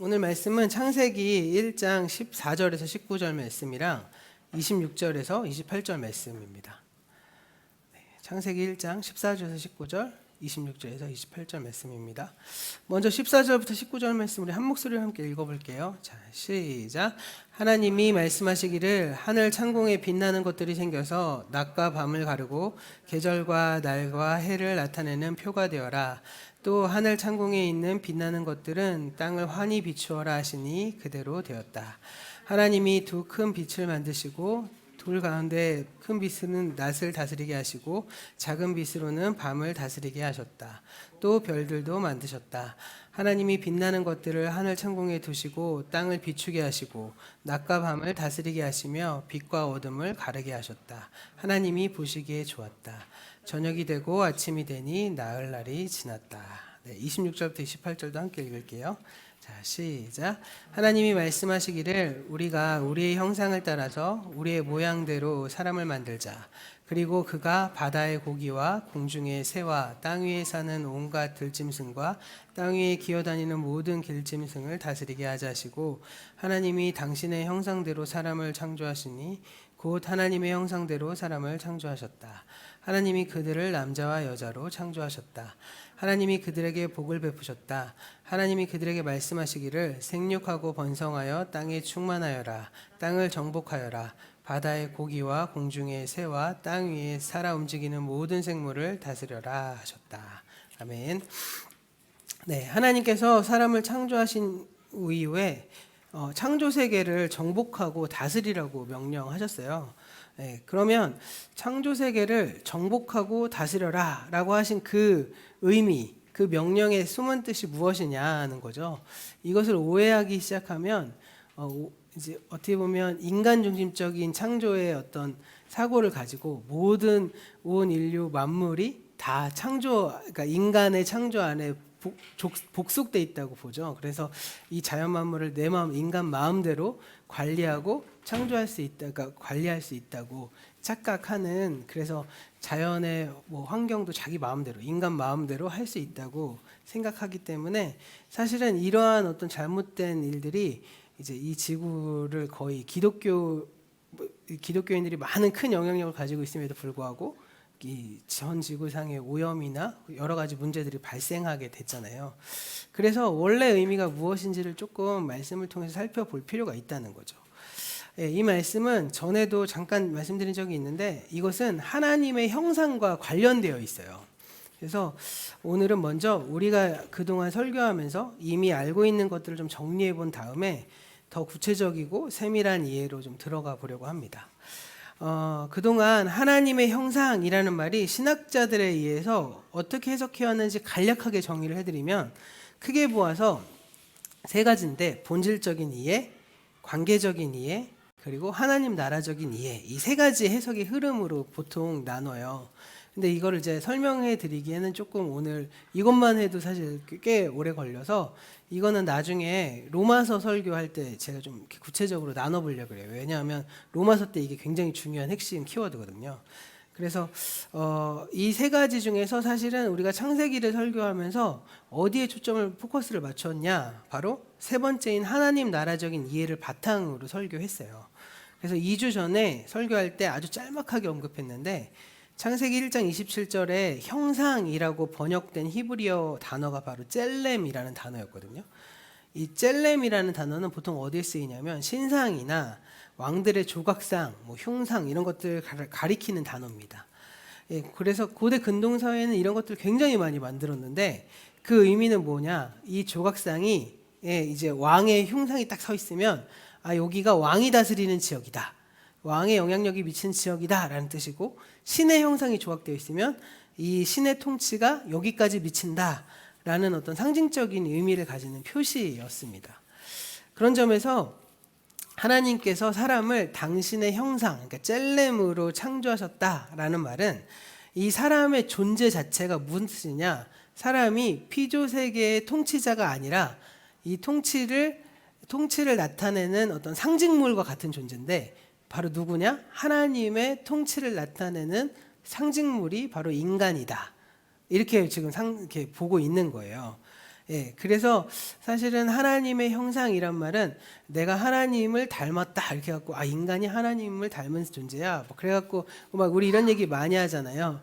오늘 말씀은 창세기 1장 14절에서 19절 말씀이랑 26절에서 28절 말씀입니다. 창세기 1장 14절에서 19절, 26절에서 28절 말씀입니다. 먼저 14절부터 19절 말씀 우리 한 목소리로 함께 읽어볼게요. 자, 시작. 하나님이 말씀하시기를 하늘 창공에 빛나는 것들이 생겨서 낮과 밤을 가르고 계절과 날과 해를 나타내는 표가 되어라. 또 하늘 창공에 있는 빛나는 것들은 땅을 환히 비추어라 하시니 그대로 되었다. 하나님이 두 큰 빛을 만드시고 둘 가운데 큰 빛은 낮을 다스리게 하시고 작은 빛으로는 밤을 다스리게 하셨다. 또 별들도 만드셨다. 하나님이 빛나는 것들을 하늘 창공에 두시고 땅을 비추게 하시고 낮과 밤을 다스리게 하시며 빛과 어둠을 가르게 하셨다. 하나님이 보시기에 좋았다. 저녁이 되고 아침이 되니 나흘 날이 지났다. 26절부터 28절도 함께 읽을게요. 자, 시작. 하나님이 말씀하시기를 우리가 우리의 형상을 따라서 우리의 모양대로 사람을 만들자. 그리고 그가 바다의 고기와 공중의 새와 땅 위에 사는 온갖 들짐승과 땅 위에 기어다니는 모든 길짐승을 다스리게 하자 하시고 하나님이 당신의 형상대로 사람을 창조하시니 곧 하나님의 형상대로 사람을 창조하셨다. 하나님이 그들을 남자와 여자로 창조하셨다. 하나님이 그들에게 복을 베푸셨다. 하나님이 그들에게 말씀하시기를 생육하고 번성하여 땅에 충만하여라. 땅을 정복하여라. 바다의 고기와 공중의 새와 땅 위에 살아 움직이는 모든 생물을 다스려라 하셨다. 아멘. 네, 하나님께서 사람을 창조하신 이후에 창조 세계를 정복하고 다스리라고 명령하셨어요. 네, 그러면 창조 세계를 정복하고 다스려라 라고 하신 그 의미, 그 명령의 숨은 뜻이 무엇이냐는 거죠. 이것을 오해하기 시작하면 이제 어떻게 보면 인간 중심적인 창조의 어떤 사고를 가지고 모든 온 인류 만물이 다 그러니까 인간의 창조 안에 복속돼 있다고 보죠. 그래서 이 자연 만물을 내 마음, 인간 마음대로 관리하고 창조할 수 있다, 그러니까 관리할 수 있다고 착각하는, 그래서 자연의 환경도 자기 마음대로, 인간 마음대로 할 수 있다고 생각하기 때문에 사실은 이러한 어떤 잘못된 일들이 이제 이 지구를 거의 기독교인들이 많은 큰 영향력을 가지고 있음에도 불구하고 이 전 지구상의 오염이나 여러 가지 문제들이 발생하게 됐잖아요. 그래서 원래 의미가 무엇인지를 조금 말씀을 통해서 살펴볼 필요가 있다는 거죠. 이 말씀은 전에도 잠깐 말씀드린 적이 있는데 이것은 하나님의 형상과 관련되어 있어요. 그래서 오늘은 먼저 우리가 그동안 설교하면서 이미 알고 있는 것들을 좀 정리해 본 다음에 더 구체적이고 세밀한 이해로 좀 들어가 보려고 합니다. 그동안 하나님의 형상이라는 말이 신학자들에 의해서 어떻게 해석해 왔는지 간략하게 정의를 해드리면 크게 보아서 세 가지인데 본질적인 이해, 관계적인 이해, 그리고 하나님 나라적인 이해, 이 세 가지 해석의 흐름으로 보통 나눠요. 근데 이거를 이제 설명해 드리기에는 조금 오늘 이것만 해도 사실 꽤 오래 걸려서 이거는 나중에 로마서 설교할 때 제가 좀 구체적으로 나눠보려고 해요. 왜냐하면 로마서 때 이게 굉장히 중요한 핵심 키워드거든요. 그래서 이 세 가지 중에서 사실은 우리가 창세기를 설교하면서 어디에 초점을 포커스를 맞췄냐, 바로 세 번째인 하나님 나라적인 이해를 바탕으로 설교했어요. 그래서 2주 전에 설교할 때 아주 짤막하게 언급했는데 창세기 1장 27절에 형상이라고 번역된 히브리어 단어가 바로 젤렘이라는 단어였거든요. 이 젤렘이라는 단어는 보통 어디에 쓰이냐면 신상이나 왕들의 조각상, 흉상 이런 것들을 가리키는 단어입니다. 그래서 고대 근동 사회는 이런 것들을 굉장히 많이 만들었는데 그 의미는 뭐냐? 이 조각상이 이제 왕의 흉상이 딱 서 있으면 여기가 왕이 다스리는 지역이다. 왕의 영향력이 미친 지역이다라는 뜻이고 신의 형상이 조각되어 있으면 이 신의 통치가 여기까지 미친다라는 어떤 상징적인 의미를 가지는 표시였습니다. 그런 점에서 하나님께서 사람을 당신의 형상, 그러니까 젤렘으로 창조하셨다라는 말은 이 사람의 존재 자체가 무슨 뜻이냐? 사람이 피조세계의 통치자가 아니라 이 통치를 나타내는 어떤 상징물과 같은 존재인데 바로 누구냐? 하나님의 통치를 나타내는 상징물이 바로 인간이다. 이렇게 지금 이렇게 보고 있는 거예요. 예, 그래서 사실은 하나님의 형상이란 말은 내가 하나님을 닮았다 이렇게 갖고 인간이 하나님을 닮은 존재야. 뭐 그래갖고 막 우리 이런 얘기 많이 하잖아요.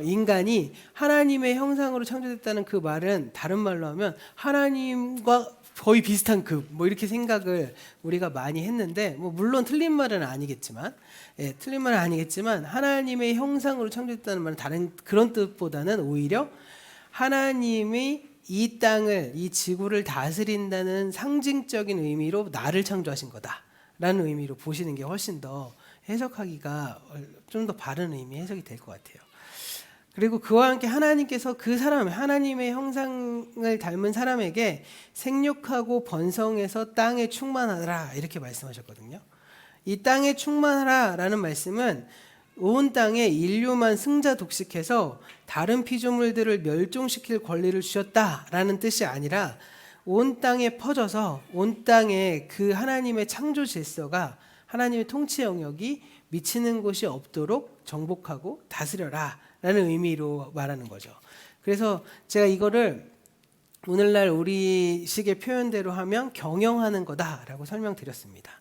인간이 하나님의 형상으로 창조됐다는 그 말은 다른 말로 하면 하나님과 거의 비슷한 급, 뭐 이렇게 생각을 우리가 많이 했는데, 뭐 물론 틀린 말은 아니겠지만, 틀린 말은 아니겠지만 하나님의 형상으로 창조됐다는 말은 다른 그런 뜻보다는 오히려 하나님이 이 땅을, 이 지구를 다스린다는 상징적인 의미로 나를 창조하신 거다라는 의미로 보시는 게 훨씬 더 해석하기가 좀 더 바른 의미 해석이 될 것 같아요. 그리고 그와 함께 하나님께서 그 사람, 하나님의 형상을 닮은 사람에게 생육하고 번성해서 땅에 충만하라 이렇게 말씀하셨거든요. 이 땅에 충만하라 라는 말씀은 온 땅에 인류만 승자 독식해서 다른 피조물들을 멸종시킬 권리를 주셨다라는 뜻이 아니라 온 땅에 퍼져서 온 땅에 그 하나님의 창조 질서가, 하나님의 통치 영역이 미치는 곳이 없도록 정복하고 다스려라 라는 의미로 말하는 거죠. 그래서 제가 이거를 오늘날 우리식의 표현대로 하면 경영하는 거다라고 설명드렸습니다.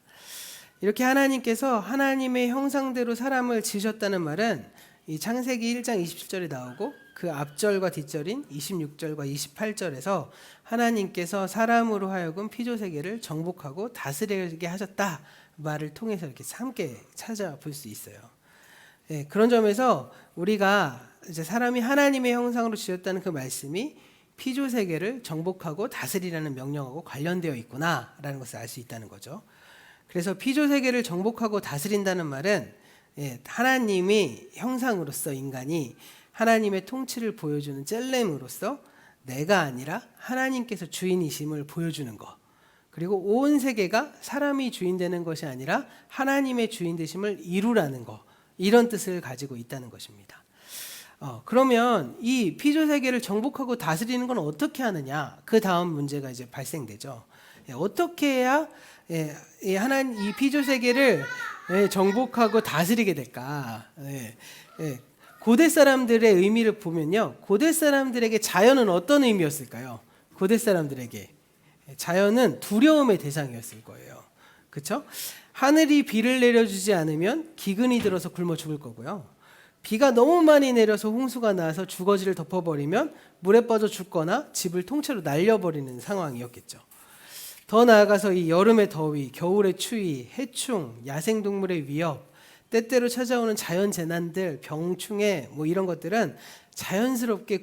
이렇게 하나님께서 하나님의 형상대로 사람을 지으셨다는 말은 이 창세기 1장 27절에 나오고 그 앞절과 뒷절인 26절과 28절에서 하나님께서 사람으로 하여금 피조세계를 정복하고 다스리게 하셨다 말을 통해서 이렇게 함께 찾아볼 수 있어요. 네, 그런 점에서 우리가 이제 사람이 하나님의 형상으로 지었다는 그 말씀이 피조세계를 정복하고 다스리라는 명령하고 관련되어 있구나라는 것을 알 수 있다는 거죠. 그래서 피조세계를 정복하고 다스린다는 말은 하나님이 형상으로서 인간이 하나님의 통치를 보여주는 젤렘으로서 내가 아니라 하나님께서 주인이심을 보여주는 것, 그리고 온 세계가 사람이 주인 되는 것이 아니라 하나님의 주인 되심을 이루라는 것, 이런 뜻을 가지고 있다는 것입니다. 그러면 이 피조세계를 정복하고 다스리는 건 어떻게 하느냐? 그 다음 문제가 이제 발생되죠. 어떻게 해야 이 피조세계를 정복하고 다스리게 될까? 고대 사람들의 의미를 보면요, 고대 사람들에게 자연은 어떤 의미였을까요? 고대 사람들에게 자연은 두려움의 대상이었을 거예요. 그렇죠? 하늘이 비를 내려주지 않으면 기근이 들어서 굶어 죽을 거고요. 비가 너무 많이 내려서 홍수가 나서 주거지를 덮어버리면 물에 빠져 죽거나 집을 통째로 날려버리는 상황이었겠죠. 더 나아가서 이 여름의 더위, 겨울의 추위, 해충, 야생동물의 위협, 때때로 찾아오는 자연재난들, 병충해 뭐 이런 것들은 자연스럽게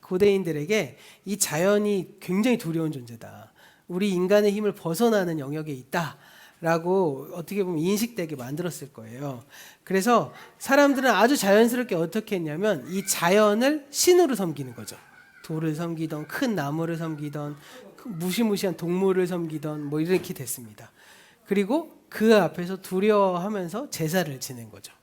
고대인들에게 이 자연이 굉장히 두려운 존재다. 우리 인간의 힘을 벗어나는 영역에 있다라고 어떻게 보면 인식되게 만들었을 거예요. 그래서 사람들은 아주 자연스럽게 어떻게 했냐면 이 자연을 신으로 섬기는 거죠. 돌을 섬기던, 큰 나무를 섬기던, 무시무시한 동물을 섬기던 뭐 이렇게 됐습니다. 그리고 그 앞에서 두려워하면서 제사를 지낸 거죠.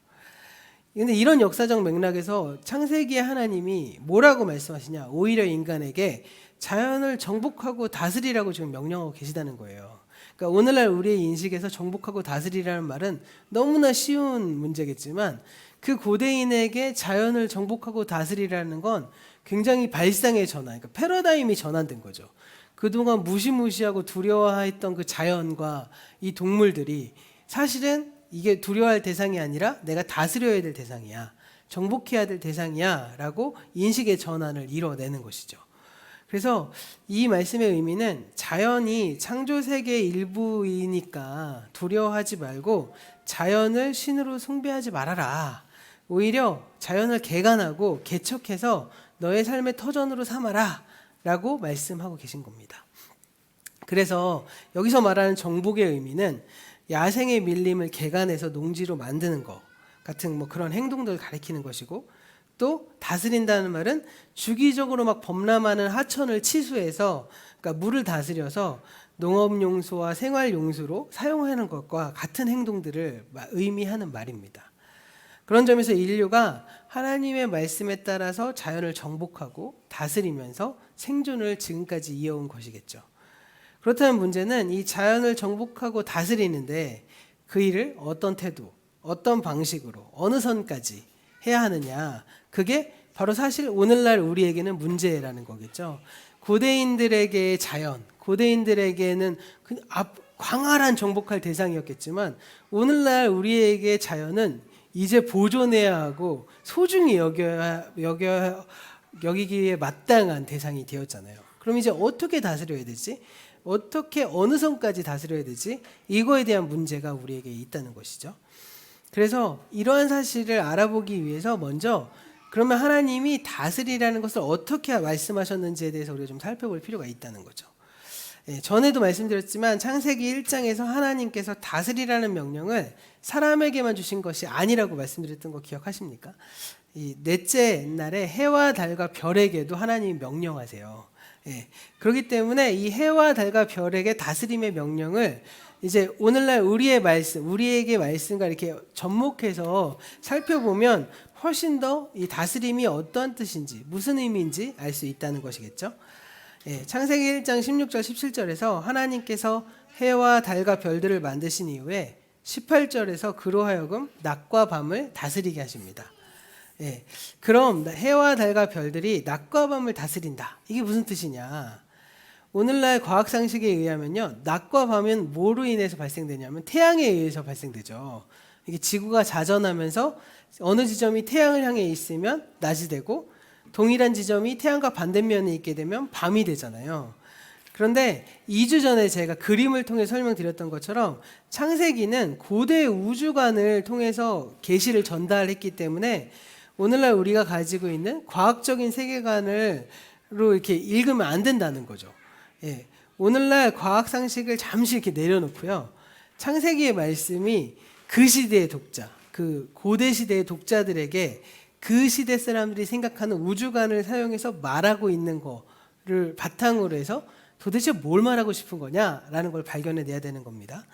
근데 이런 역사적 맥락에서 창세기의 하나님이 뭐라고 말씀하시냐? 오히려 인간에게 자연을 정복하고 다스리라고 지금 명령하고 계시다는 거예요. 그러니까 오늘날 우리의 인식에서 정복하고 다스리라는 말은 너무나 쉬운 문제겠지만 그 고대인에게 자연을 정복하고 다스리라는 건 굉장히 발상의 전환, 그러니까 패러다임이 전환된 거죠. 그동안 무시무시하고 두려워했던 그 자연과 이 동물들이 사실은 이게 두려워할 대상이 아니라 내가 다스려야 될 대상이야, 정복해야 될 대상이야 라고 인식의 전환을 이뤄내는 것이죠. 그래서 이 말씀의 의미는 자연이 창조세계의 일부이니까 두려워하지 말고 자연을 신으로 숭배하지 말아라. 오히려 자연을 개간하고 개척해서 너의 삶의 터전으로 삼아라 라고 말씀하고 계신 겁니다. 그래서 여기서 말하는 정복의 의미는 야생의 밀림을 개간해서 농지로 만드는 것 같은 뭐 그런 행동들을 가리키는 것이고, 또 다스린다는 말은 주기적으로 막 범람하는 하천을 치수해서, 그러니까 물을 다스려서 농업용수와 생활용수로 사용하는 것과 같은 행동들을 의미하는 말입니다. 그런 점에서 인류가 하나님의 말씀에 따라서 자연을 정복하고 다스리면서 생존을 지금까지 이어온 것이겠죠. 그렇다면 문제는 이 자연을 정복하고 다스리는데 그 일을 어떤 태도, 어떤 방식으로, 어느 선까지 해야 하느냐, 그게 바로 사실 오늘날 우리에게는 문제라는 거겠죠. 고대인들에게 자연, 고대인들에게는 광활한 정복할 대상이었겠지만 오늘날 우리에게 자연은 이제 보존해야 하고 소중히 여기기에 마땅한 대상이 되었잖아요. 그럼 이제 어떻게 다스려야 되지? 어떻게 어느 선까지 다스려야 되지? 이거에 대한 문제가 우리에게 있다는 것이죠. 그래서 이러한 사실을 알아보기 위해서 먼저 그러면 하나님이 다스리라는 것을 어떻게 말씀하셨는지에 대해서 우리가 좀 살펴볼 필요가 있다는 거죠. 전에도 말씀드렸지만 창세기 1장에서 하나님께서 다스리라는 명령을 사람에게만 주신 것이 아니라고 말씀드렸던 거 기억하십니까? 이 넷째 날에 해와 달과 별에게도 하나님이 명령하세요. 그렇기 때문에 이 해와 달과 별에게 다스림의 명령을 이제 오늘날 우리에게 말씀과 이렇게 접목해서 살펴보면 훨씬 더 이 다스림이 어떠한 뜻인지, 무슨 의미인지 알 수 있다는 것이겠죠. 창세기 1장 16절 17절에서 하나님께서 해와 달과 별들을 만드신 이후에 18절에서 그로 하여금 낮과 밤을 다스리게 하십니다. 그럼 해와 달과 별들이 낮과 밤을 다스린다. 이게 무슨 뜻이냐? 오늘날 과학 상식에 의하면요, 낮과 밤은 뭐로 인해서 발생되냐면 태양에 의해서 발생되죠. 이게 지구가 자전하면서 어느 지점이 태양을 향해 있으면 낮이 되고 동일한 지점이 태양과 반대면에 있게 되면 밤이 되잖아요. 그런데 2주 전에 제가 그림을 통해 설명드렸던 것처럼 창세기는 고대 우주관을 통해서 계시를 전달했기 때문에 오늘날 우리가 가지고 있는 과학적인 세계관으로 이렇게 읽으면 안 된다는 거죠. 오늘날 과학 상식을 잠시 이렇게 내려놓고요. 창세기의 말씀이 그 시대의 독자, 그 고대 시대의 독자들에게 그 시대 사람들이 생각하는 우주관을 사용해서 말하고 있는 거를 바탕으로 해서 도대체 뭘 말하고 싶은 거냐라는 걸 발견해내야 되는 겁니다.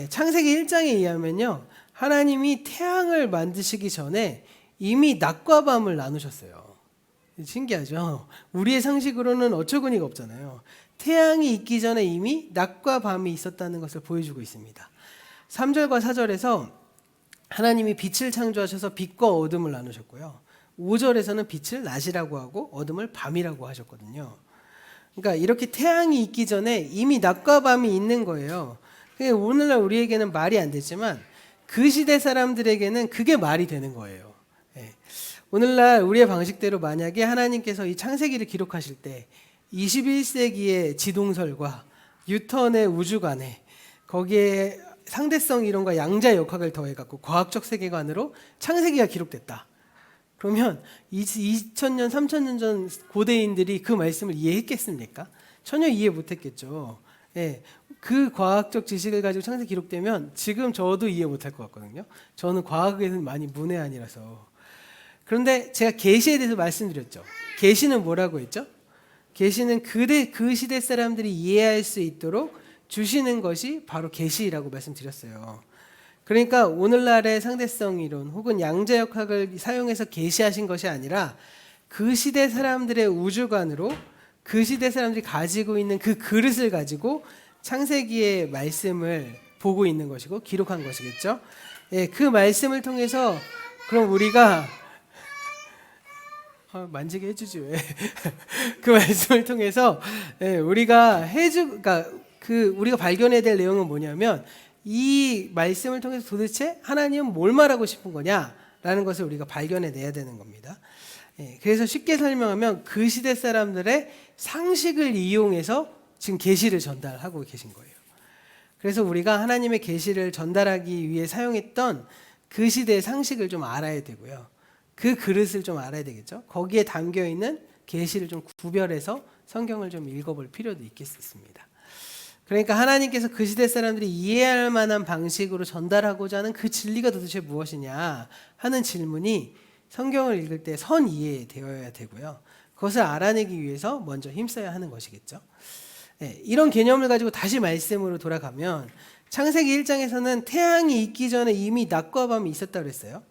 창세기 1장에 의하면요, 하나님이 태양을 만드시기 전에 이미 낮과 밤을 나누셨어요. 신기하죠? 우리의 상식으로는 어처구니가 없잖아요. 태양이 있기 전에 이미 낮과 밤이 있었다는 것을 보여주고 있습니다. 3절과 4절에서 하나님이 빛을 창조하셔서 빛과 어둠을 나누셨고요. 5절에서는 빛을 낮이라고 하고 어둠을 밤이라고 하셨거든요. 그러니까 이렇게 태양이 있기 전에 이미 낮과 밤이 있는 거예요. 오늘날 우리에게는 말이 안 되지만 그 시대 사람들에게는 그게 말이 되는 거예요. 오늘날 우리의 방식대로 만약에 하나님께서 이 창세기를 기록하실 때 21세기의 지동설과 뉴턴의 우주관에 거기에 상대성 이론과 양자 역학을 더해갖고 과학적 세계관으로 창세기가 기록됐다. 그러면 2000년, 3000년 전 고대인들이 그 말씀을 이해했겠습니까? 전혀 이해 못했겠죠. 그 과학적 지식을 가지고 창세기 기록되면 지금 저도 이해 못할 것 같거든요. 저는 과학에는 많이 문외한이라서. 그런데 제가 계시에 대해서 말씀드렸죠. 계시는 뭐라고 했죠? 계시는 그 시대 사람들이 이해할 수 있도록 주시는 것이 바로 계시라고 말씀드렸어요. 그러니까 오늘날의 상대성 이론 혹은 양자역학을 사용해서 계시하신 것이 아니라 그 시대 사람들의 우주관으로 그 시대 사람들이 가지고 있는 그 그릇을 가지고 창세기의 말씀을 보고 있는 것이고 기록한 것이겠죠. 그 말씀을 통해서 그럼 우리가 만지게 해주지 왜? 그 말씀을 통해서 우리가 그러니까 우리가 발견해야 될 내용은 뭐냐면 이 말씀을 통해서 도대체 하나님은 뭘 말하고 싶은 거냐라는 것을 우리가 발견해내야 되는 겁니다. 그래서 쉽게 설명하면 그 시대 사람들의 상식을 이용해서 지금 계시를 전달하고 계신 거예요. 그래서 우리가 하나님의 계시를 전달하기 위해 사용했던 그 시대의 상식을 좀 알아야 되고요. 그 그릇을 좀 알아야 되겠죠. 거기에 담겨 있는 계시를 좀 구별해서 성경을 좀 읽어볼 필요도 있겠습니다. 그러니까 하나님께서 그 시대 사람들이 이해할 만한 방식으로 전달하고자 하는 그 진리가 도대체 무엇이냐 하는 질문이 성경을 읽을 때 선 이해되어야 되고요. 그것을 알아내기 위해서 먼저 힘써야 하는 것이겠죠. 이런 개념을 가지고 다시 말씀으로 돌아가면 창세기 1장에서는 태양이 있기 전에 이미 낮과 밤이 있었다고 그랬어요.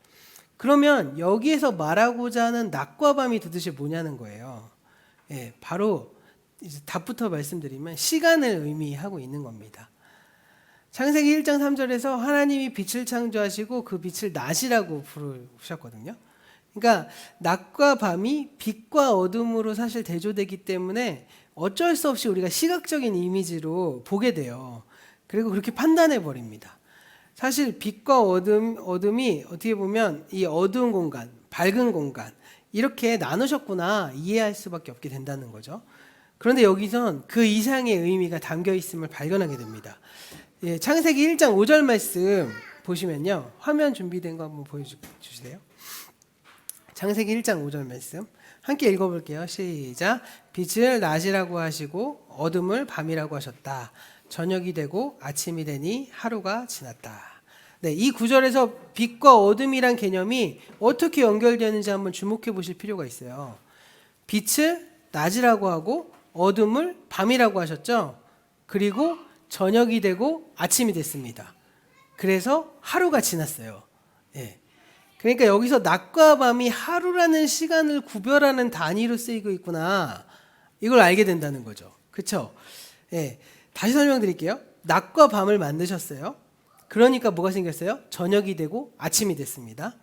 그러면 여기에서 말하고자 하는 낮과 밤이 도대체 뭐냐는 거예요. 바로 이제 답부터 말씀드리면 시간을 의미하고 있는 겁니다. 창세기 1장 3절에서 하나님이 빛을 창조하시고 그 빛을 낮이라고 부르셨거든요. 그러니까 낮과 밤이 빛과 어둠으로 사실 대조되기 때문에 어쩔 수 없이 우리가 시각적인 이미지로 보게 돼요. 그리고 그렇게 판단해 버립니다. 사실 빛과 어둠이 어떻게 보면 이 어두운 공간, 밝은 공간 이렇게 나누셨구나 이해할 수밖에 없게 된다는 거죠. 그런데 여기선 그 이상의 의미가 담겨 있음을 발견하게 됩니다. 예, 창세기 1장 5절 말씀 보시면요. 화면 준비된 거 한번 보여주세요. 창세기 1장 5절 말씀 함께 읽어볼게요. 시작. 빛을 낮이라고 하시고 어둠을 밤이라고 하셨다. 저녁이 되고 아침이 되니 하루가 지났다. 네, 이 구절에서 빛과 어둠이란 개념이 어떻게 연결되는지 한번 주목해 보실 필요가 있어요. 빛을 낮이라고 하고 어둠을 밤이라고 하셨죠. 그리고 저녁이 되고 아침이 됐습니다. 그래서 하루가 지났어요. 예. 그러니까 여기서 낮과 밤이 하루라는 시간을 구별하는 단위로 쓰이고 있구나. 이걸 알게 된다는 거죠. 그렇죠? 예. 다시 설명드릴게요. 낮과 밤을 만드셨어요. 그러니까 뭐가 생겼어요? 저녁이 되고 아침이 됐습니다.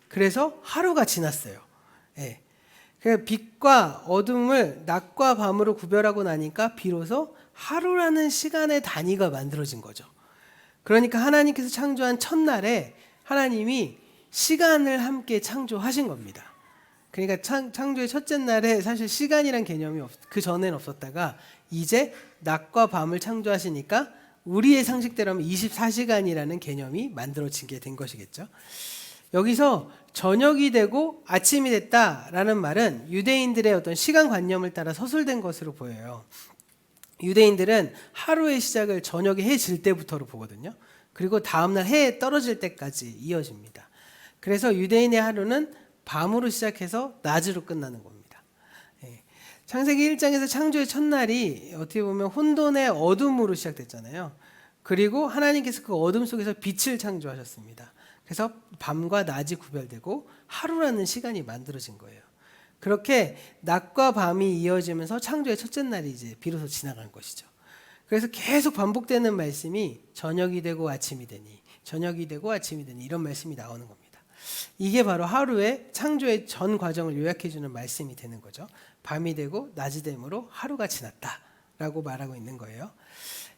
그래서 하루가 지났어요. 예. 그러니까 빛과 어둠을 낮과 밤으로 구별하고 나니까 비로소 하루라는 시간의 단위가 만들어진 거죠. 그러니까 하나님께서 창조한 첫날에 하나님이 시간을 함께 창조하신 겁니다. 그러니까 창조의 첫째 날에 사실 시간이란 개념이 그 전에는 없었다가 이제 낮과 밤을 창조하시니까 우리의 상식대로면 24시간이라는 개념이 만들어지게 된 것이겠죠. 여기서 저녁이 되고 아침이 됐다라는 말은 유대인들의 어떤 시간관념을 따라 서술된 것으로 보여요. 유대인들은 하루의 시작을 저녁에 해 질 때부터로 보거든요. 그리고 다음날 해 떨어질 때까지 이어집니다. 그래서 유대인의 하루는 밤으로 시작해서 낮으로 끝나는 겁니다. 창세기 1장에서 창조의 첫날이 어떻게 보면 혼돈의 어둠으로 시작됐잖아요. 그리고 하나님께서 그 어둠 속에서 빛을 창조하셨습니다. 그래서 밤과 낮이 구별되고 하루라는 시간이 만들어진 거예요. 그렇게 낮과 밤이 이어지면서 창조의 첫째 날이 이제 비로소 지나간 것이죠. 그래서 계속 반복되는 말씀이 저녁이 되고 아침이 되니, 저녁이 되고 아침이 되니 이런 말씀이 나오는 겁니다. 이게 바로 하루의 창조의 전 과정을 요약해 주는 말씀이 되는 거죠. 밤이 되고 낮이 되므로 하루가 지났다라고 말하고 있는 거예요.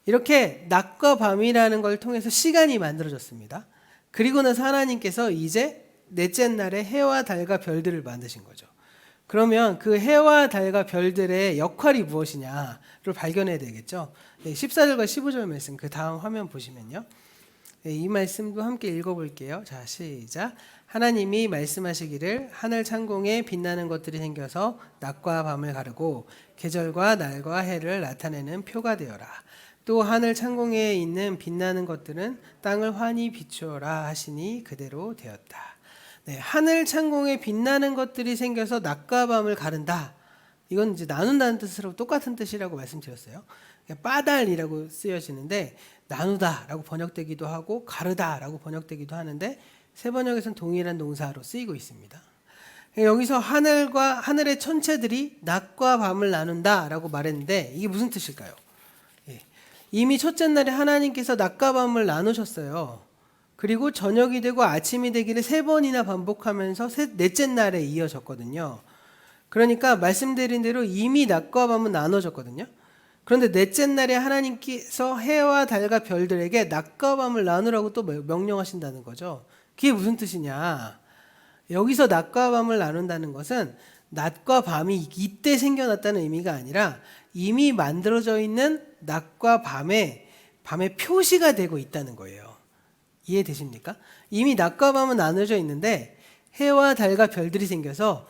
이렇게 낮과 밤이라는 걸 통해서 시간이 만들어졌습니다. 그리고 나서 하나님께서 이제 넷째 날에 해와 달과 별들을 만드신 거죠. 그러면 그 해와 달과 별들의 역할이 무엇이냐를 발견해야 되겠죠. 14절과 15절 말씀 그 다음 화면 보시면요. 이 말씀도 함께 읽어볼게요. 자, 시작. 하나님이 말씀하시기를 하늘 창공에 빛나는 것들이 생겨서 낮과 밤을 가르고 계절과 날과 해를 나타내는 표가 되어라. 또 하늘 창공에 있는 빛나는 것들은 땅을 환히 비추어라 하시니 그대로 되었다. 네, 하늘 창공에 빛나는 것들이 생겨서 낮과 밤을 가른다. 이건 이제 나눈다는 뜻으로 똑같은 뜻이라고 말씀드렸어요. 빠달이라고 쓰여지는데 나누다라고 번역되기도 하고 가르다라고 번역되기도 하는데 세 번역에서는 동일한 동사로 쓰이고 있습니다. 여기서 하늘의 천체들이 낮과 밤을 나눈다라고 말했는데 이게 무슨 뜻일까요? 이미 첫째 날에 하나님께서 낮과 밤을 나누셨어요. 그리고 저녁이 되고 아침이 되기를 3번이나 반복하면서 넷째 날에 이어졌거든요. 그러니까 말씀드린 대로 이미 낮과 밤은 나눠졌거든요. 그런데 넷째 날에 하나님께서 해와 달과 별들에게 낮과 밤을 나누라고 또 명령하신다는 거죠. 그게 무슨 뜻이냐? 여기서 낮과 밤을 나눈다는 것은 낮과 밤이 이때 생겨났다는 의미가 아니라 이미 만들어져 있는 낮과 밤의 표시가 되고 있다는 거예요. 이해되십니까? 이미 낮과 밤은 나눠져 있는데 해와 달과 별들이 생겨서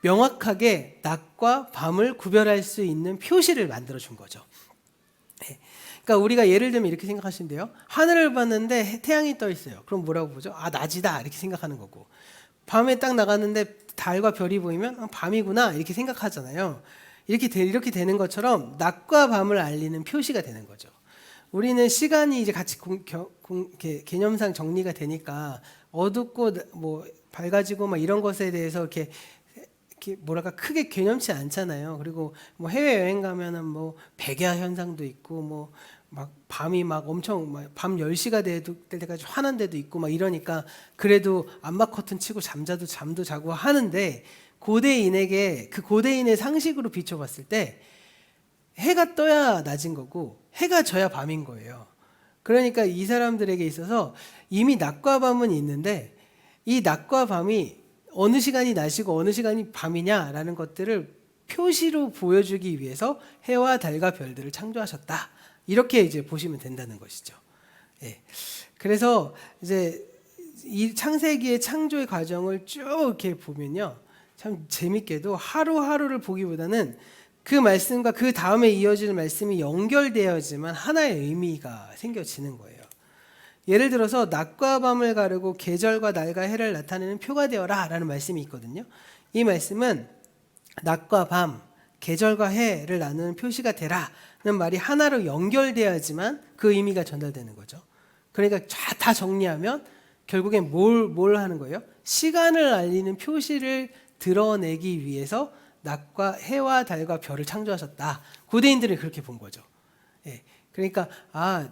명확하게 낮과 밤을 구별할 수 있는 표시를 만들어 준 거죠. 그러니까 우리가 예를 들면 이렇게 생각하시면 돼요. 하늘을 봤는데 태양이 떠 있어요. 그럼 뭐라고 보죠? 아, 낮이다 이렇게 생각하는 거고, 밤에 딱 나갔는데 달과 별이 보이면 밤이구나 이렇게 생각하잖아요. 이렇게 되는 것처럼 낮과 밤을 알리는 표시가 되는 거죠. 우리는 시간이 이제 같이 개념상 정리가 되니까 어둡고 뭐 밝아지고 막 이런 것에 대해서 이렇게 뭐랄까 크게 개념치 않잖아요. 그리고 뭐 해외 여행 가면은 뭐 백야 현상도 있고 뭐 막 밤이 막 엄청 막 밤 10시가 될 때까지 화난 데도 있고 막 이러니까 그래도 암막 커튼 치고 잠도 자고 하는데 고대인에게 그 고대인의 상식으로 비춰봤을 때 해가 떠야 낮인 거고 해가 져야 밤인 거예요. 그러니까 이 사람들에게 있어서 이미 낮과 밤은 있는데 이 낮과 밤이 어느 시간이 낮이고 어느 시간이 밤이냐라는 것들을 표시로 보여주기 위해서 해와 달과 별들을 창조하셨다. 이렇게 이제 보시면 된다는 것이죠. 예. 그래서 이제 이 창세기의 창조의 과정을 쭉 이렇게 보면요. 참 재밌게도 하루하루를 보기보다는 그 말씀과 그 다음에 이어지는 말씀이 연결되어야지만 하나의 의미가 생겨지는 거예요. 예를 들어서 낮과 밤을 가르고 계절과 날과 해를 나타내는 표가 되어라 라는 말씀이 있거든요. 이 말씀은 낮과 밤, 계절과 해를 나누는 표시가 되라는 말이 하나로 연결돼야지만 그 의미가 전달되는 거죠. 그러니까 다 정리하면 결국엔 뭘 하는 거예요? 시간을 알리는 표시를 드러내기 위해서 낮과 해와 달과 별을 창조하셨다. 고대인들은 그렇게 본 거죠. 예. 그러니까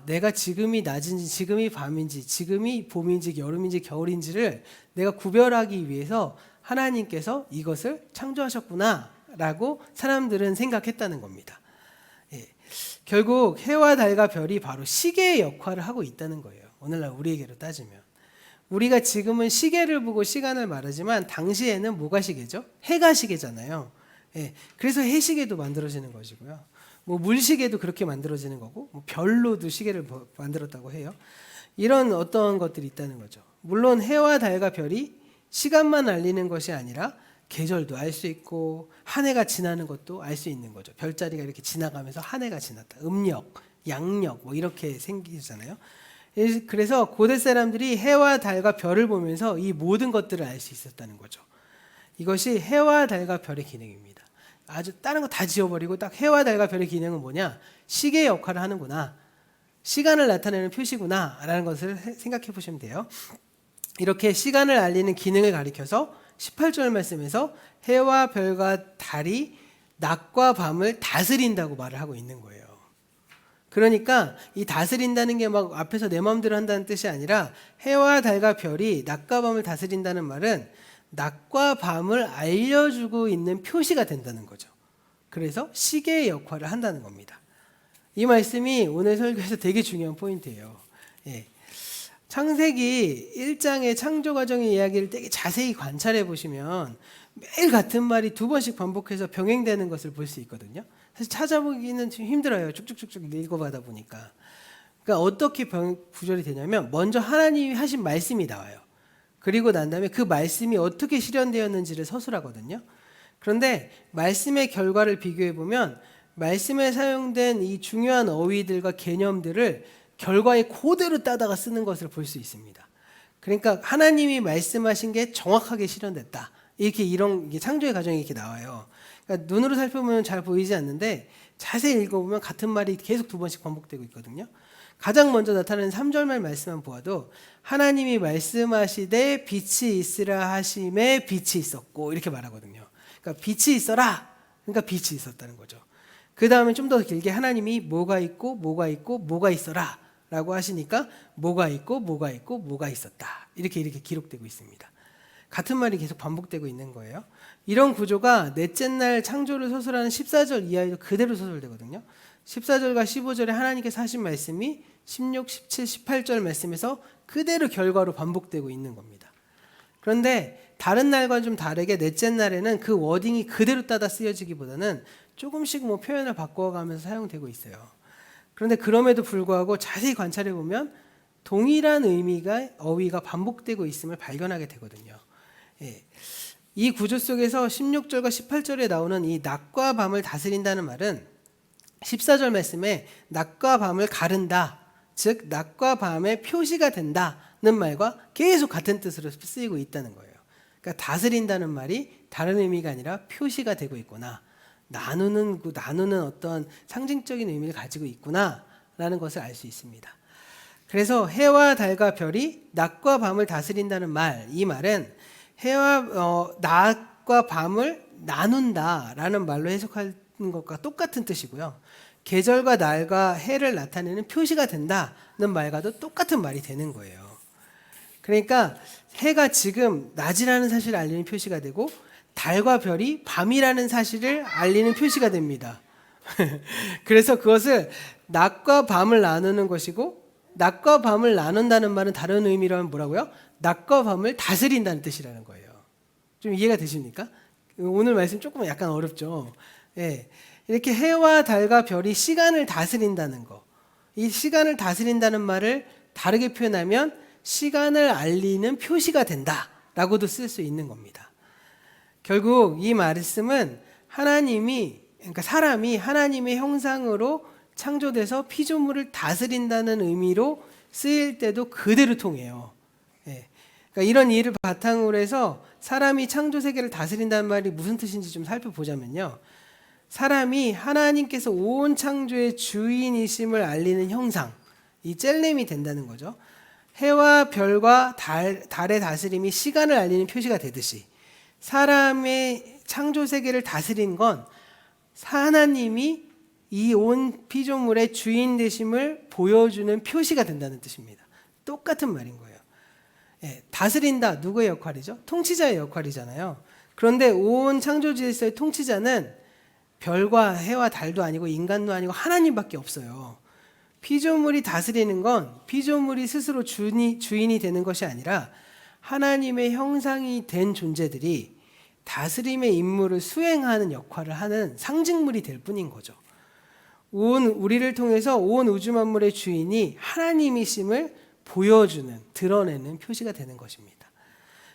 내가 지금이 낮인지 지금이 밤인지 지금이 봄인지 여름인지 겨울인지를 내가 구별하기 위해서 하나님께서 이것을 창조하셨구나라고 사람들은 생각했다는 겁니다. 예. 결국 해와 달과 별이 바로 시계의 역할을 하고 있다는 거예요. 오늘날 우리에게로 따지면. 우리가 지금은 시계를 보고 시간을 말하지만 당시에는 뭐가 시계죠? 해가 시계잖아요. 예. 그래서 해시계도 만들어지는 것이고요. 뭐 물시계도 그렇게 만들어지는 거고 뭐 별로도 시계를 만들었다고 해요. 이런 어떤 것들이 있다는 거죠. 물론 해와 달과 별이 시간만 알리는 것이 아니라 계절도 알 수 있고 한 해가 지나는 것도 알 수 있는 거죠. 별자리가 이렇게 지나가면서 한 해가 지났다. 음력, 양력 뭐 이렇게 생기잖아요. 그래서 고대 사람들이 해와 달과 별을 보면서 이 모든 것들을 알 수 있었다는 거죠. 이것이 해와 달과 별의 기능입니다. 아주 다른 거 다 지워버리고 딱 해와 달과 별의 기능은 뭐냐? 시계의 역할을 하는구나. 시간을 나타내는 표시구나 라는 것을 생각해 보시면 돼요. 이렇게 시간을 알리는 기능을 가리켜서 18절 말씀에서 해와 별과 달이 낮과 밤을 다스린다고 말을 하고 있는 거예요. 그러니까 이 다스린다는 게 막 앞에서 내 마음대로 한다는 뜻이 아니라 해와 달과 별이 낮과 밤을 다스린다는 말은 낮과 밤을 알려주고 있는 표시가 된다는 거죠. 그래서 시계의 역할을 한다는 겁니다. 이 말씀이 오늘 설교에서 되게 중요한 포인트예요. 예. 창세기 1장의 창조 과정의 이야기를 되게 자세히 관찰해 보시면 매일 같은 말이 두 번씩 반복해서 병행되는 것을 볼 수 있거든요. 사실 찾아보기는 좀 힘들어요. 쭉쭉쭉쭉 읽어가다 보니까. 그러니까 어떻게 구절이 되냐면 먼저 하나님이 하신 말씀이 나와요. 그리고 난 다음에 그 말씀이 어떻게 실현되었는지를 서술하거든요. 그런데 말씀의 결과를 비교해 보면 말씀에 사용된 이 중요한 어휘들과 개념들을 결과에 그대로 따다가 쓰는 것을 볼 수 있습니다. 그러니까 하나님이 말씀하신 게 정확하게 실현됐다. 이런 창조의 과정이 이렇게 나와요. 그러니까 눈으로 살펴보면 잘 보이지 않는데 자세히 읽어보면 같은 말이 계속 두 번씩 반복되고 있거든요. 가장 먼저 나타나는 3절 말 말씀만 보아도 하나님이 말씀하시되 빛이 있으라 하심에 빛이 있었고 이렇게 말하거든요. 그러니까 빛이 있어라. 그러니까 빛이 있었다는 거죠. 그 다음에 좀 더 길게 하나님이 뭐가 있고 뭐가 있고 뭐가 있어라 라고 하시니까 뭐가 있고 뭐가 있고 뭐가 있었다. 이렇게 기록되고 있습니다. 같은 말이 계속 반복되고 있는 거예요. 이런 구조가 넷째 날 창조를 서술하는 14절 이하에도 그대로 서술되거든요. 14절과 15절에 하나님께서 하신 말씀이 16, 17, 18절 말씀에서 그대로 결과로 반복되고 있는 겁니다. 그런데 다른 날과 좀 다르게 넷째 날에는 그 워딩이 그대로 따다 쓰여지기보다는 조금씩 뭐 표현을 바꿔가면서 사용되고 있어요. 그런데 그럼에도 불구하고 자세히 관찰해 보면 동일한 어휘가 반복되고 있음을 발견하게 되거든요. 예. 이 구조 속에서 16절과 18절에 나오는 이 낮과 밤을 다스린다는 말은 14절 말씀에 낮과 밤을 가른다, 즉 낮과 밤의 표시가 된다는 말과 계속 같은 뜻으로 쓰이고 있다는 거예요. 그러니까 다스린다는 말이 다른 의미가 아니라 표시가 되고 있구나, 나누는 어떤 상징적인 의미를 가지고 있구나라는 것을 알 수 있습니다. 그래서 해와 달과 별이 낮과 밤을 다스린다는 말, 이 말은 낮과 밤을 나눈다라는 말로 해석하는 것과 똑같은 뜻이고요. 계절과 날과 해를 나타내는 표시가 된다는 말과도 똑같은 말이 되는 거예요. 그러니까 해가 지금 낮이라는 사실을 알리는 표시가 되고 달과 별이 밤이라는 사실을 알리는 표시가 됩니다. 그래서 그것을 낮과 밤을 나누는 것이고, 낮과 밤을 나눈다는 말은 다른 의미로 하면 뭐라고요? 낮과 밤을 다스린다는 뜻이라는 거예요. 좀 이해가 되십니까? 오늘 말씀 조금 약간 어렵죠. 예. 이렇게 해와 달과 별이 시간을 다스린다는 거, 이 시간을 다스린다는 말을 다르게 표현하면 시간을 알리는 표시가 된다라고도 쓸 수 있는 겁니다. 결국 이 말씀은 그러니까 사람이 하나님의 형상으로 창조돼서 피조물을 다스린다는 의미로 쓰일 때도 그대로 통해요. 예. 그러니까 이런 이해를 바탕으로 해서 사람이 창조 세계를 다스린다는 말이 무슨 뜻인지 좀 살펴보자면요. 사람이 하나님께서 온 창조의 주인이심을 알리는 형상, 이 젤렘이 된다는 거죠. 해와 별과 달의 다스림이 시간을 알리는 표시가 되듯이 사람의 창조 세계를 다스린 건 하나님이 이 온 피조물의 주인 되심을 보여주는 표시가 된다는 뜻입니다. 똑같은 말인 거예요. 예, 다스린다, 누구의 역할이죠? 통치자의 역할이잖아요. 그런데 온 창조 질서의 통치자는 별과 해와 달도 아니고 인간도 아니고 하나님밖에 없어요. 피조물이 다스리는 건 피조물이 스스로 주인이 되는 것이 아니라 하나님의 형상이 된 존재들이 다스림의 임무를 수행하는 역할을 하는 상징물이 될 뿐인 거죠. 우리를 통해서 온 우주 만물의 주인이 하나님이심을 보여주는, 드러내는 표시가 되는 것입니다.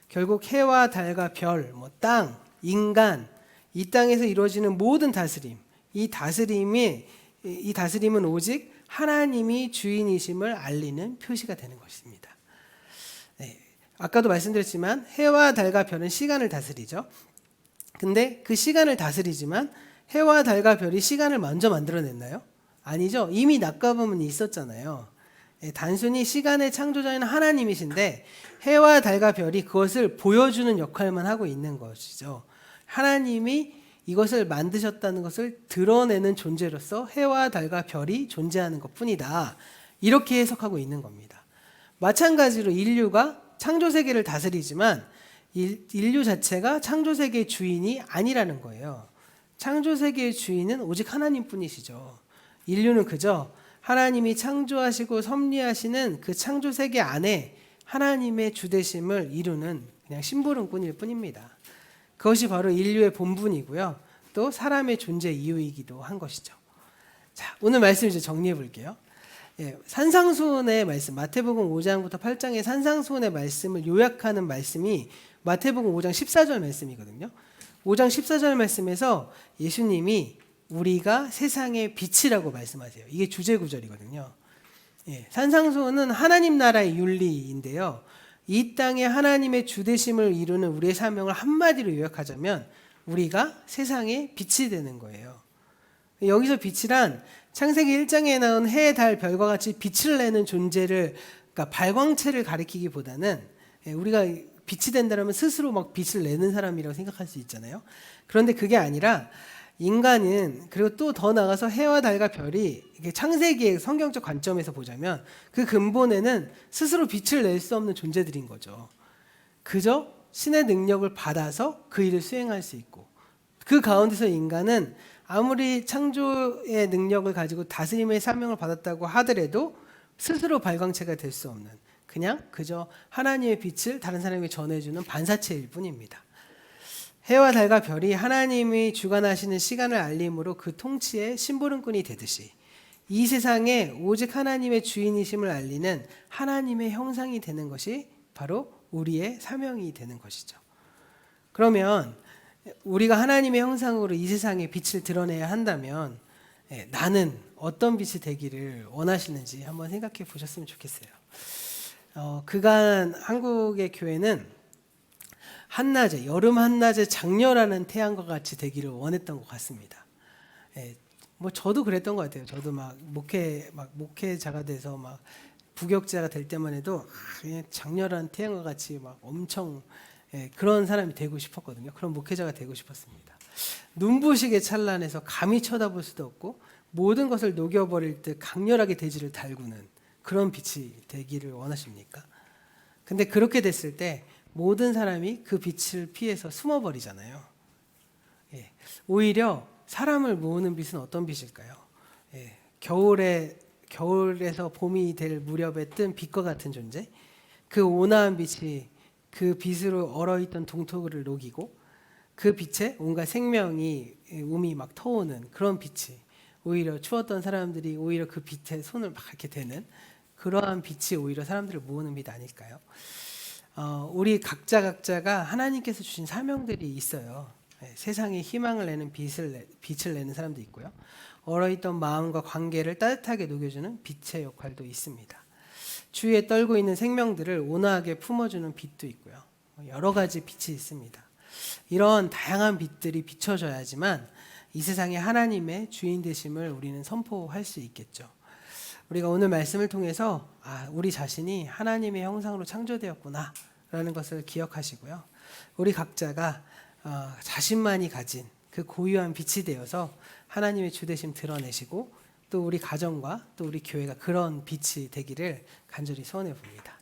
결국 해와 달과 별, 땅, 인간, 이 땅에서 이루어지는 모든 다스림, 이 다스림은 오직 하나님이 주인이심을 알리는 표시가 되는 것입니다. 네, 아까도 말씀드렸지만 해와 달과 별은 시간을 다스리죠. 근데 그 시간을 다스리지만 해와 달과 별이 시간을 먼저 만들어냈나요? 아니죠. 이미 낮과 밤은 있었잖아요. 네, 단순히 시간의 창조자인 하나님이신데 해와 달과 별이 그것을 보여주는 역할만 하고 있는 것이죠. 하나님이 이것을 만드셨다는 것을 드러내는 존재로서 해와 달과 별이 존재하는 것뿐이다. 이렇게 해석하고 있는 겁니다. 마찬가지로 인류가 창조세계를 다스리지만 인류 자체가 창조세계의 주인이 아니라는 거예요. 창조세계의 주인은 오직 하나님뿐이시죠. 인류는 그저 하나님이 창조하시고 섭리하시는 그 창조세계 안에 하나님의 주되심을 이루는 그냥 심부름꾼일 뿐입니다. 그것이 바로 인류의 본분이고요. 또 사람의 존재 이유이기도 한 것이죠. 자, 오늘 말씀 이제 정리해 볼게요. 예, 산상수훈의 말씀, 마태복음 5장부터 8장의 산상수훈의 말씀을 요약하는 말씀이 마태복음 5장 14절 말씀이거든요. 5장 14절 말씀에서 예수님이 우리가 세상의 빛이라고 말씀하세요. 이게 주제 구절이거든요. 예, 산상수훈은 하나님 나라의 윤리인데요. 이 땅에 하나님의 주되심을 이루는 우리의 사명을 한마디로 요약하자면 우리가 세상의 빛이 되는 거예요. 여기서 빛이란 창세기 1장에 나온 해, 달, 별과 같이 빛을 내는 존재를, 그러니까 발광체를 가리키기보다는 우리가 빛이 된다면 스스로 막 빛을 내는 사람이라고 생각할 수 있잖아요. 그런데 그게 아니라 인간은, 그리고 또 더 나아가서 해와 달과 별이 창세기의 성경적 관점에서 보자면 그 근본에는 스스로 빛을 낼 수 없는 존재들인 거죠. 그저 신의 능력을 받아서 그 일을 수행할 수 있고, 그 가운데서 인간은 아무리 창조의 능력을 가지고 다스림의 사명을 받았다고 하더라도 스스로 발광체가 될 수 없는, 그냥 그저 하나님의 빛을 다른 사람에게 전해주는 반사체일 뿐입니다. 해와 달과 별이 하나님이 주관하시는 시간을 알림으로 그 통치의 심부름꾼이 되듯이 이 세상에 오직 하나님의 주인이심을 알리는 하나님의 형상이 되는 것이 바로 우리의 사명이 되는 것이죠. 그러면 우리가 하나님의 형상으로 이 세상에 빛을 드러내야 한다면 나는 어떤 빛이 되기를 원하시는지 한번 생각해 보셨으면 좋겠어요. 그간 한국의 교회는 한낮에, 여름 한낮에 장렬하는 태양과 같이 되기를 원했던 것 같습니다. 저도 그랬던 것 같아요. 저도 목회자가 돼서 부격자가 될 때만 해도 그냥 장렬한 태양과 같이 엄청 예, 그런 사람이 되고 싶었거든요. 그런 목회자가 되고 싶었습니다. 눈부시게 찬란해서 감히 쳐다볼 수도 없고 모든 것을 녹여버릴 듯 강렬하게 대지를 달구는 그런 빛이 되기를 원하십니까? 근데 그렇게 됐을 때 모든 사람이 그 빛을 피해서 숨어버리잖아요. 예, 오히려 사람을 모으는 빛은 어떤 빛일까요? 예, 겨울에서 봄이 될 무렵에 뜬 빛과 같은 존재. 그 온화한 빛이 그 빛으로 얼어있던 동토를 녹이고 그 빛에 온갖 생명이 um이 막 터오는 그런 빛이 오히려 추웠던 사람들이 오히려 그 빛에 손을 막 이렇게 대는 그러한 빛이 오히려 사람들을 모으는 빛 아닐까요? 우리 각자가 하나님께서 주신 사명들이 있어요. 예, 세상에 희망을 내는 빛을 내는 사람도 있고요. 얼어있던 마음과 관계를 따뜻하게 녹여주는 빛의 역할도 있습니다. 주위에 떨고 있는 생명들을 온화하게 품어주는 빛도 있고요. 여러 가지 빛이 있습니다. 이런 다양한 빛들이 비춰져야지만 이 세상에 하나님의 주인 되심을 우리는 선포할 수 있겠죠. 우리가 오늘 말씀을 통해서 우리 자신이 하나님의 형상으로 창조되었구나 라는 것을 기억하시고요. 우리 각자가 자신만이 가진 그 고유한 빛이 되어서 하나님의 주되심 드러내시고 또 우리 가정과 또 우리 교회가 그런 빛이 되기를 간절히 소원해 봅니다.